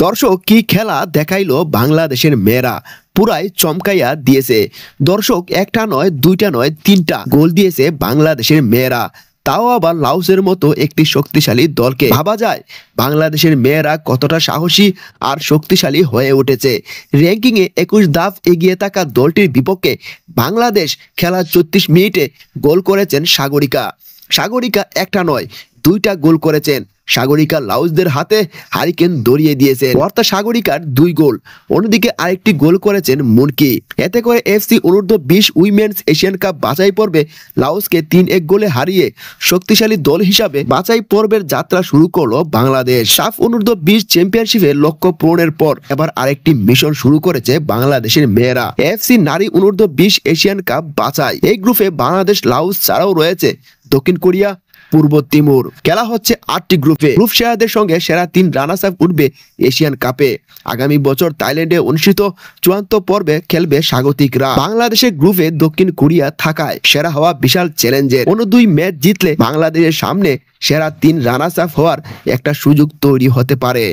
দর্শক কি খেলা দেখাইলো বাংলাদেশের মেয়েরা, পুরাই চমকাইয়া দিয়েছে। দর্শক একটা নয় দুইটা নয় তিনটা গোল দিয়েছে বাংলাদেশের মেয়েরা, তাও আবার লাওসের মতো একটি শক্তিশালী দলকে। ভাবা যায় বাংলাদেশের মেয়েরা কতটা সাহসী আর শক্তিশালী হয়ে উঠেছে। র্যাঙ্কিংয়ে 21 ধাপ এগিয়ে থাকা দলটির বিপক্ষে বাংলাদেশ খেলা 34 মিনিটে গোল করেছেন সাগরিকা। সাগরিকা একটা নয় দুইটা গোল করেছেন। সাগরিকা লাউসদের হাতে হারিকেন ধরিয়ে দিয়েছেন, অর্থাৎ সাগরিকার 2 গোল। অন্যদিকে আরেকটি গোল করেছেন মুনকি। এতে করে এফসি অনূর্ধ্ব-20 উইমেন্স এশিয়ান কাপ বাছাই পর্বে লাওসকে 3-1 গোলে হারিয়ে শক্তিশালী দল হিসাবে বাছাই পর্বের যাত্রা শুরু করলো বাংলাদেশ। সাফ অনূর্ধ্ব-20 চ্যাম্পিয়নশিপে লক্ষ্য পূরণের পর এবার আরেকটি মিশন শুরু করেছে বাংলাদেশের মেয়েরা। এফসি নারী অনূর্ধ্ব-20 এশিয়ান কাপ বাছাই। এই গ্রুপে বাংলাদেশ লাওস ছাড়াও রয়েছে দক্ষিণ কোরিয়া, পূর্ব তিমুর। খেলা হচ্ছে 8টি গ্রুপে। গ্রুপ সেরাদের সঙ্গে সেরা 3 রানার্স আপ উঠবে এশিয়ান কাপে। আগামী বছর থাইল্যান্ডে অনুষ্ঠিত চূড়ান্ত পর্বে খেলবে স্বাগতিকরা। বাংলাদেশের গ্রুপে দক্ষিণ কোরিয়া থাকায় সেরা হওয়া বিশাল চ্যালেঞ্জের। অন্য 2 ম্যাচ জিতলে বাংলাদেশের সামনে সেরা 3 রানার্স আপ হওয়ার একটা সুযোগ তৈরি হতে পারে।